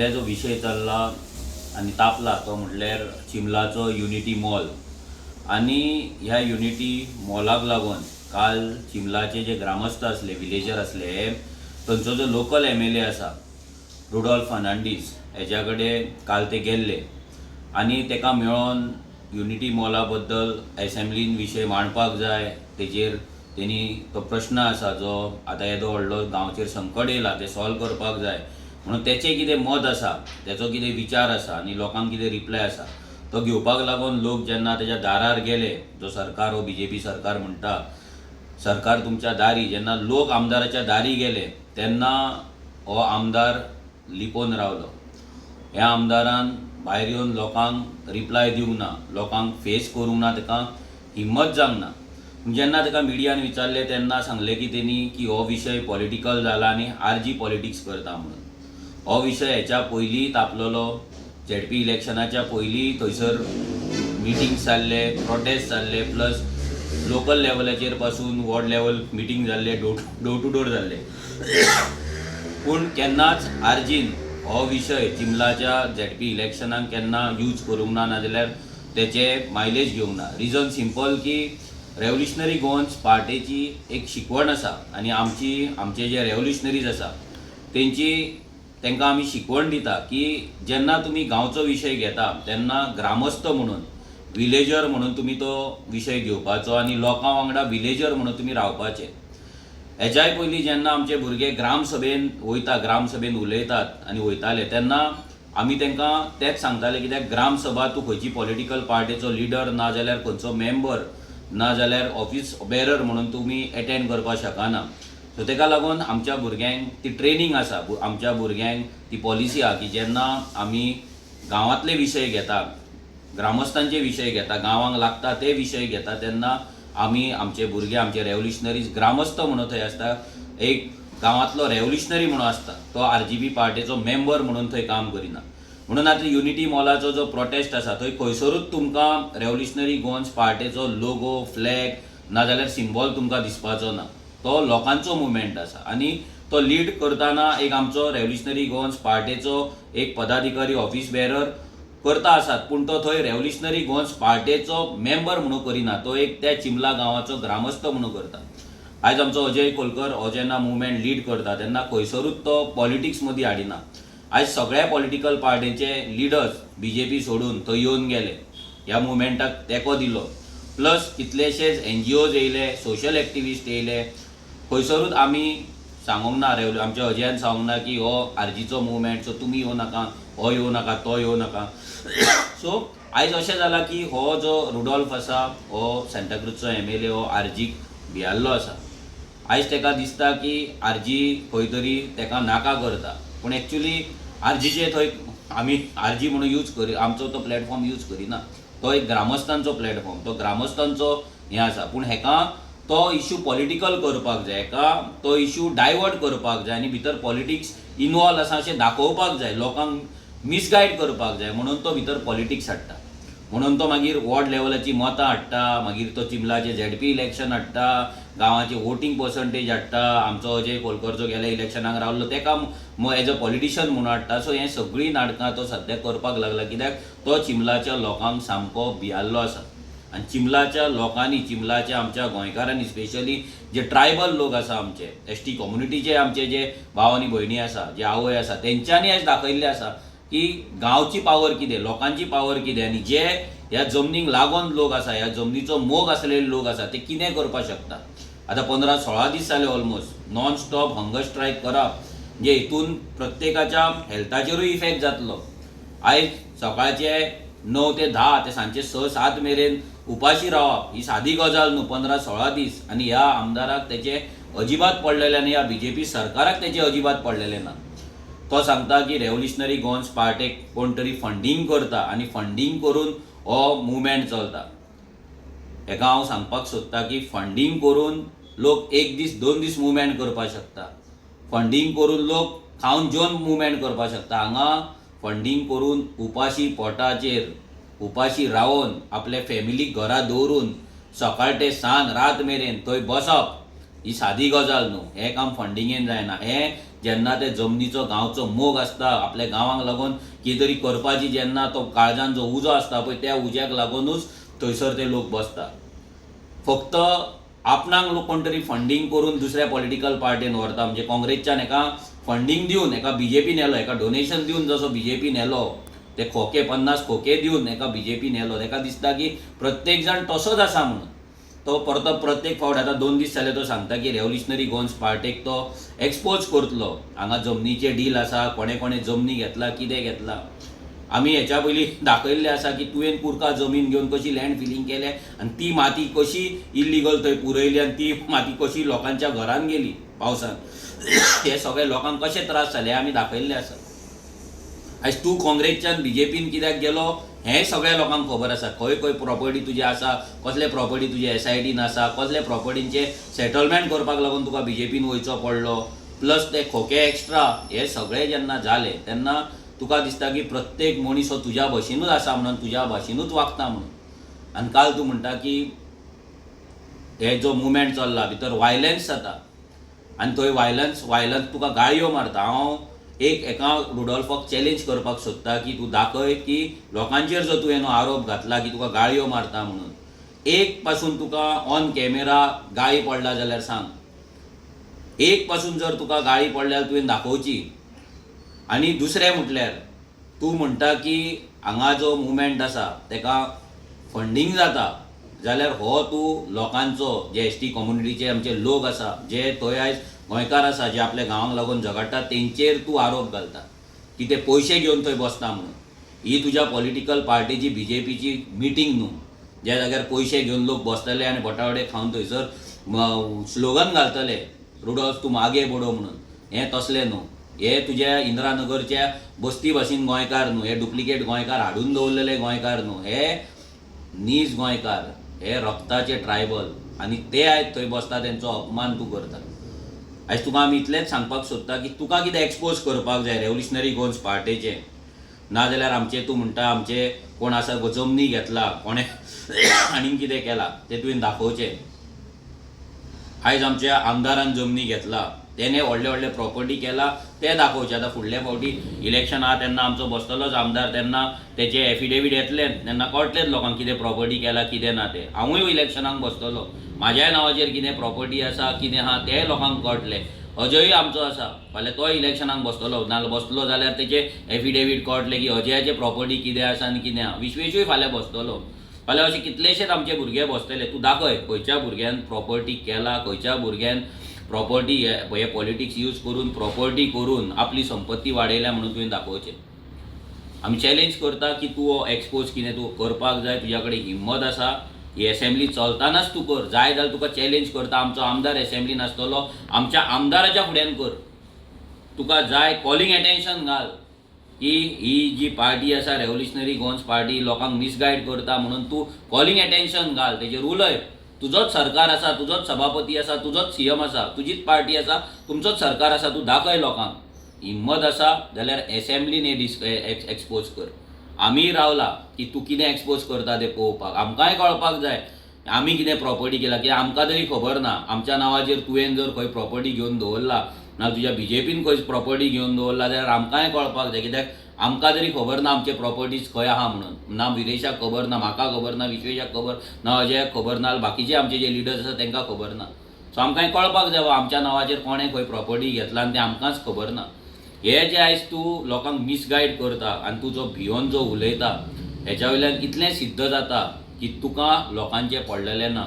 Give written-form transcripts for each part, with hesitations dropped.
सध्या जो विषय चालला आणि तापला तो म्हटल्यार चिंबलाचो युनिटी मॉल आणि ह्या युनिटी मॉलाक लागून काल चिंबलाचे जे ग्रामस्थ असले विलेजर असले थंयचो जो लोकल MLA आसा रुडॉल्फ फर्नांडीस हेच्या कडेन काल ते गेल्ले आणि तेका मेळोन युनिटी मॉला बद्दल असेंब्लीन विशय मांडपाक जाय तेजेर तेणी तो प्रश्न आसा जो आतां येदो व्हडलो गांवचेर संकट येयला ते सॉल्व करपाक जाय म्हणून तेचें कितें मत आसा तेचो कितें विचार आसा आनी लोकांक कितें रिप्लाय आसा तो घेवपाक लागून लोक जेन्ना तेच्या दारार गेले जो सरकार हो BJP सरकार म्हणटा सरकार तुमच्या दारी जेन्ना लोक आमदाराच्या दारी गेले तेन्ना हो आमदार लिपोवन रावलो. ह्या आमदारान भायर येवन लोकांक रिप्लाय दिवंक ना लोकांक फेस करूंक ना ताका हिम्मत जावंक ना. जेन्ना ताका मिडियान विचारले तेन्ना सांगले की तेणी की हो विशय पॉलिटिकल जाला आनी RG पॉलिटिक्स करता म्हणून. हो विशय हेच्या पयलीं तापलेलो ZP इलेक्शनाच्या पयलीं थंयसर मिटिंग्स जाल्ले प्रोटेस्ट जाल्ले प्लस लोकल लेवलाचेर पासून वॉर्ड लेवल मिटींग जाल्ले डोर टू डोर जाल्ले पूण केन्नाच RGन हो विशय चिंबलाच्या ZP इलेक्शनाक केन्ना यूज करूंक ना नाजाल्यार तेचे मायलेज घेवंक ना. रिजन सिंपल की रेव्होल्युशनरी गोवन्स पार्टीची एक शिकवण आसा आनी आमचे जे रेव्होल्युशनरीज आसा तेंकां आमी शिकवण दिता की जेन्ना तुमी गांवचो विशय घेता तेन्ना ग्रामस्थ म्हणून विलेजर म्हणून तुमी तो विशय घेवपाचो आनी लोकां वांगडा विलेजर म्हणून तुमी रावपाचे. हेच्याय पयलीं जेन्ना आमचे भुरगे ग्रामसभेन उलयतात आनी वयताले तेन्ना आमी तेंकां तेच सांगताले कित्याक ग्रामसभा तूं खंयची पॉलिटिकल पार्टीचो लिडर ना जाल्यार खंयचो मेंबर ना जाल्यार ऑफिस बेरर म्हणून तुमी अटेंड करपाक शकना. सो तेका लागून आमच्या भुरग्यांक ती ट्रेनिंग आसा आमच्या भुरग्यांक ती पॉलिसी आहा की जेन्ना आमी गांवांतले विशय घेता ग्रामस्थांचे विशय घेता गांवांक लागता ते विशय घेता तेन्ना आमी आमचे भुरगे आमचे रेव्होल्युशनरीज ग्रामस्थ म्हणून थंय आसता एक गांवांतलो रेव्होल्युशनरी म्हणून आसता तो RGP पार्टीचो मेंबर म्हणून थंय काम करिना. म्हणून आतां युनिटी मॉलाचो जो प्रोटेस्ट आसा थंय खंयसरूच तुमकां रेव्होल्युशनरी गोवन्स पार्टीचो लोगो फ्लॅग ना जाल्यार सिंबॉल तुमकां दिसपाचो ना. तो लोकांचो मुवमेंट आसा आनी तो लीड करतना एक आमचो रेव्होल्युशनरी गोवन्स पार्टीचो एक पदाधिकारी ऑफिस बेरर करता आसात पूण तो थंय रेव्होल्युशनरी गोवन्स पार्टीचो मेंबर म्हणून करिना तो एक त्या चिंबला गांवाचो ग्रामस्थ म्हणून करता. आयज आमचो अजय कोलकर हो जेन्ना मुवमेंट लीड करता तेन्ना खंयसरूच तो पॉलिटिक्स मदीं हाडिना. आयज सगळ्या पॉलिटिकल पार्टीचे लिडर्स BJP सोडून थंय येवन गेले ह्या मुवमेंटाक तेंको दिलो प्लस कितलेशेच NGOज येयले सोशल एक्टिविस्ट येयले खंयसरूच आमी सांगूंक ना आमच्या अजयान सांगूंक ना की हो RGचो मुवमेंट सो तुमी येवं नाका हो येवं नाका तो येवं नाका. सो आयज अशें जालां की हो जो रुडॉल्फ आसा हो सांताक्रूजचो MLA हो RGक भियाल्लो आसा. आयज तेका दिसता की RG खंय तरी तेका नाका करता पूण एक्चुली RGचे थंय आमी RG म्हणून यूज करी आमचो तो प्लॅटफॉर्म यूज करिना तो एक ग्रामस्थांचो प्लॅटफॉर्म तो ग्रामस्थांचो हें आसा पूण हेका तो इश्यू पॉलिटिकल करपाक जाय हेका तो इश्यू डायवर्ट करपाक जाय आनी भितर पॉलिटिक्स इनवॉल्व आसा अशें दाखोवपाक जाय लोकांक मिसगायड करपाक जाय म्हणून तो भितर पॉलिटिक्स हाडटा. म्हणून तो मागीर वॉर्ड लेवलाची मतां हाडटा मागीर तो चिंबलाचे ZP इलेक्शन हाडटा गांवाचे वोटींग पर्संटेज हाडटा आमचो अजय कोलकर जो गेल्या इलेक्शनाक रावल्लो तेका एज अ पॉलिटिशियन म्हणून हाडटा. सो हें सगळीं नाटकां तो सद्या करपाक लागला कित्याक तो चिंबलाच्या लोकांक सामको भियाल्लो आसा आनी चिंबलाच्या लोकांनी चिंबलाच्या आमच्या गोंयकारांनी स्पेशली जे ट्रायबल लोक आसा आमचे ST कम्युनिटीचे आमचे जे भाव आनी भयणी आसा जे आवय आसा तेंच्यांनी आयज दाखयल्लें आसा की गांवची पावर कितें लोकांची पावर कितें आनी जे ह्या जमनीक लागून लोक आसा ह्या जमनीचो मोग आसलेले लोक आसा ते कितें करपाक शकता. आतां 15-16 दीस जाले almost non stop hunger strike करप जे हितून प्रत्येकाच्या हेल्थाचेरूय इफेक्ट जातलो. आयज सकाळचे 9 ते 10 ते सांजचे 6-7 मेरेन उपाशी रावप ही सादी गजाल न्हू 15-16 दीस आनी ह्या आमदाराक तेचे अजिबात पडलेले आनी ह्या BJP सरकाराक तेचे अजिबात पडलेले ना. तो सांगता की रेव्होल्युशनरी गोवन्स पार्टीक कोण तरी फंडींग करता आनी फंडींग करून हो मुवमेंट चलता. हेका हांव सांगपाक सोदता की फंडींग करून लोक 1 दीस 2 दीस मुवमेंट करपाक शकता फंडींग करून लोक खावन जेवन मुवमेंट करपाक शकता. हांगा फंडींग करून उपाशी पोटाचेर उपाशी रावन आपले फॅमिलीक घरा दवरून सकाळ ते सांज रात मेरेन थंय बसप ही सादी गजाल न्हू. हें काम फंडिंगेन जायना. हें जेन्ना ते जमनीचो गांवचो मोग आसता, आपल्या गांवांक लागून कितें तरी करपाची जेन्ना तो काळजान जो उजो आसता पळय त्या उज्याक लागूनच थंयसर ते लोक बसता. फक्त आपणाक लोक कोण तरी फंडींग करून दुसऱ्या पॉलिटिकल पार्टीन व्हरता. म्हणजे काँग्रेसच्यान एका फंडींग दिवन एका बीजेपी नेलो, एका डोनेशन दिवन जसो बीजेपी नेलो, ते खोके 50 खोके दिवन एका बीजेपी नेलो, ताका दिसता की प्रत्येक जाण तसोच आसा म्हणून. तो परतो प्रत्येक फावट आतां 2 दीस जाले तो सांगता की रेव्होल्युशनरी गोवन्स पार्टीक तो एक्सपोज करतलो. हांगा जमनीचे डील आसा, कोणे कोणे जमनी घेतला, कितें घेतला. आमी हेच्या पयलीं दाखयल्लें आसा की तुवें पुरका जमीन घेवन कशी लँड फिलींग केलें आनी ती माती कशी इल्लिगल थंय पुरयली आनी ती माती कशी लोकांच्या घरान गेली पावसान. हे सगळे लोकांक कशे त्रास जाले आमी दाखयल्ले आसा. आयज तूं काँग्रेसच्यान बीजेपीन कित्याक गेलो हें सगळ्या लोकांक खबर आसा. खंय खंय प्रॉपर्टी तुजी आसा, कसले प्रॉपर्टी तुजे SITन आसा, कसले प्रॉपर्टींचे सेटलमेंट करपाक लागून तुका बीजेपीन वयचो पडलो, प्लस ते खोके एक्स्ट्रा, हे सगळे जेन्ना जाले तेन्ना तुका दिसता की प्रत्येक मनीस हो तुज्या भशेनूच आसा म्हणून, तुज्या भाशेनूच वागता म्हणून. आनी काल तूं म्हणटा की हे जो मुवमेंट चल्ला भितर वायलन्स जाता आनी थंय वायलन्स तुका गाळयो मारता. हांव एका रुडॉल्फाक चॅलेंज करपाक सोदता की तूं दाखय की लोकांचेर जो तुवें आरोप घातला की तुका गाळयो मारता म्हणून, एक पासून तुका ऑन कॅमेरा गाळी पडला जाल्यार सांग. एक पासून जर तुका गाळी पडल्यार तुवें दाखोवची. आनी दुसरें म्हटल्यार तूं म्हणटा की हांगा जो मुवमेंट आसा ताका फंडींग जाता जाल्यार हो तूं लोकांचो जे ST कम्युनिटीचे आमचे लोक आसा, जे थंय आयज गोंयकार आसा, जे आपल्या गांवांक लागून झगडटा, तेंचेर तूं आरोप घालता की ते पयशे घेवन थंय बसता म्हणून. ही तुज्या पॉलिटिकल पार्टीची BJPची मिटींग न्हू, ज्या जाग्यार पयशे घेवन लोक बसतले आनी बटावडे खावन थंयसर स्लोगन घालतले रुडॉल्फ तूं मागे बडो म्हणून. हें तसलें न्हू. हे तुज्या इंदिरानगरच्या बस्ती भाशेन गोंयकार न्हू, हे डुप्लिकेट गोंयकार हाडून दवरलेले गोंयकार न्हू, हे नीज गोंयकार, हे रक्ताचे ट्रायबल. आनी ते आयज थंय बसता तेंचो अपमान तूं करता. आयज तुका आमी इतलेंच सांगपाक सोदता की तुका कितें एक्सपोज करपाक जाय रेव्होल्युशनरी गोवन्स पार्टीचें, नाजाल्यार आमचे तूं म्हणटा आमचे कोण आसा जमनी घेतला, कोणे आनीक कितें केलां तें तुवें दाखोवचें. आयज आमच्या आमदारान जमनी घेतला, तेणे व्हडले व्हडले प्रॉपर्टी केला ते दाखोवचे. आतां फुडल्या फावटी इलेक्शन आहा तेन्ना आमचो बसतलोच आमदार, तेन्ना तेचे एफिडेवीट येतले, तेन्ना कळटलेंच लोकांक कितें प्रॉपर्टी केला कितें ना तें. हांवूय इलेक्शनाक बसतलो, म्हाज्याय नांवाचेर कितें प्रॉपर्टी आसा कितें आहा तें लोकांक कळटलें. अजयय आमचो आसा, फाल्यां तोय इलेक्शनाक बसतलो, नाल्यार बसतलो जाल्यार तेचे एफिडेवीट कळटलें की अजयाचे प्रॉपर्टी कितें आसा आनी कितें आहा. विश्वेशूय फाल्यां बसतलो. फाल्यां अशे कितलेशेच आमचे भुरगे बसतले. तूं दाखय खंयच्या भुरग्यान प्रॉपर्टी केला, खंयच्या भुरग्यान प्रॉपर्टी हे पॉलिटिक्स यूज करून प्रॉपर्टी करून आपली संपत्ती वाडयल्या म्हणून तुवें दाखोवचें. आमी चॅलेंज करता की तूं हो एक्सपोज कितें तूं करपाक जाय, तुज्या कडेन हिम्मत आसा, ही असेंब्ली चलतानाच तूं कर. जाय जाल्यार तुका चॅलेंज करता, आमचो आमदार असेंब्लीन आसतलो, आमच्या आमदाराच्या फुड्यान कर. तुका जाय कॉलिंग अटेन्शन घाल की ही जी पार्टी आसा रेव्होल्युशनरी गोवन्स पार्टी लोकांक मिसगायड करता म्हणून तूं कॉलिंग अटेन्शन घाल, तेजेर उलय. तुजोच सरकार आसा, तुजोच सभापती आसा, तुजोच CM आसा, तुजीच पार्टी आसा, तुमचोच सरकार आसा. तूं दाखय लोकांक. हिम्मत आसा जाल्यार असेंब्लीन हे एक्सपोज कर. आमी रावला की तूं कितें एक्सपोज करता तें पळोवपाक. आमकांय कळपाक जाय आमी कितें प्रॉपर्टी केला, की आमकां तरी खबर ना आमच्या नांवाचेर तुवें जर खंय प्रॉपर्टी घेवन दवरला ना तुज्या BJPन खंय प्रॉपर्टी घेवन दवरला जाल्यार आमकांय कळपाक जाय. कित्याक आमकां तरी खबर ना आमचे प्रॉपर्टीज खंय आहा म्हणून. ना विरेशाक खबर ना, म्हाका खबर ना, विश्वेशाक खबर ना, अजयाक खबर ना, बाकीचे आमचे जे लिडर्स आसा तांकां खबर ना. सो आमकांय कळपाक जाय आमच्या नांवाचेर कोणें खंय प्रॉपर्टी घेतला आनी तें आमकांच खबर ना. हे जे आयज तूं लोकांक मिसगायड करता आनी तूं जो भियोन जो उलयता हेच्या वयल्यान इतलें सिद्ध जाता की तुका लोकांचें पडलेलें ना.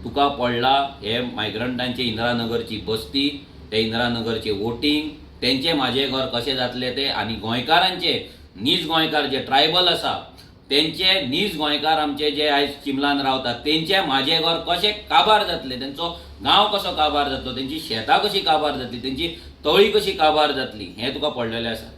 तुका पडला हे मायग्रंटांचे इंदिरानगरची बस्ती, ते इंदिरानगरचे वोटींग, तेंचे म्हाजें घर कशें जातलें तें, आनी गोंयकारांचे नीज गोंयकार जे ट्रायबल आसा तेंचे नीज गोंयकार आमचे जे आयज चिमलान रावतात तेंचे म्हाजें घर कशें काबार जातलें, तेंचो गांव कसो काबार जातलो, तेंची शेतां कशी काबार जातली, तेंची तळी कशी काबार जातली, हें तुका पडलेलें आसा.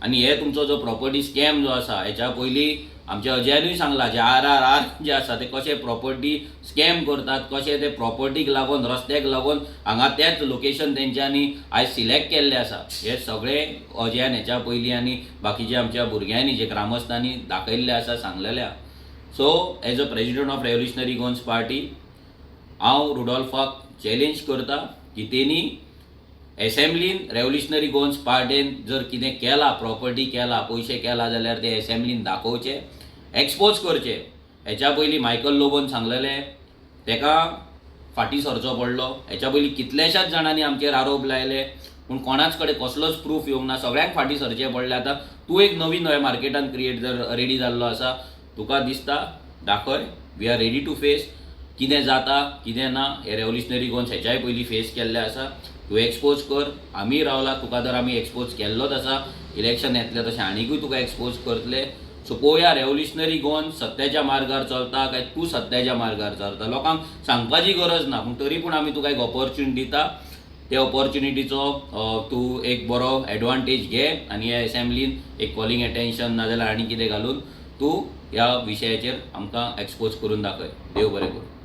आनी हे तुमचो जो प्रॉपर्टी स्कॅम जो आसा हेच्या पयलीं आमच्या अजयानूय सांगला जे RRR जे आसा ते कशे प्रॉपर्टी स्कॅम करतात, कशे ते प्रॉपर्टीक लागून रस्त्याक लागून हांगा तेच लोकेशन तेंच्यांनी आयज सिलेक्ट केल्ले आसा. हे सगळे अजयान हेच्या पयलीं आनी बाकीच्या आमच्या भुरग्यांनी जे ग्रामस्थांनी दाखयल्ले आसा, सांगलेले आसा. So as a president of revolutionary Goans party हांव रुडॉल्फाक चॅलेंज करता की तेणी एसेंब्लीन रेव्होल्युशनरी गोन्स पार्टीन जर कितें केला, प्रॉपर्टी केला, पयशे केला जाल्यार ते एसेंब्लीन दाखोवचे, एक्सपोज करचे. हेच्या पयलीं मायकल लोबोन सांगलेलें तेका फाटीं सरचो पडलो. हेच्या पयलीं कितल्याशाच जाणांनी आमचेर आरोप लायले पूण कोणाच कडेन कसलोच प्रूफ येवंक ना, सगळ्यांक फाटीं सरचें पडलें. आतां तूं एक नवीन मार्केटान क्रिएट जर रेडी जाल्लो आसा, तुका दिसता दाखय, we are ready to face. कितें जाता कितें ना हे रेव्होल्युशनरी गोन्स हेच्याय पयलीं फेस केल्ले आसा. तूं एक्सपोज कर, आमी रावला, तुका जर आमी एक्सपोज केल्लोच आसा, इलेक्शन येतलें तशें आनीकूय तुका एक्सपोज करतले. सो पळोवया रेव्होल्युशनरी गोन्स सत्याच्या मार्गार चलता काय तूं सत्याच्या मार्गार चलता. लोकांक सांगपाची गरज ना पूण तरी पूण आमी तुका एक ऑपॉर्च्युनिटी दिता. त्या ऑपॉर्च्युनिटीचो तूं एक बरो एडवांटेज घे आनी ह्या एसेंब्लीन एक कॉलिंग एटेन्शन नाजाल्यार आनी कितें घालून तूं ह्या विशयाचेर आमकां एक्सपोज करून दाखय. देव बरें करूं.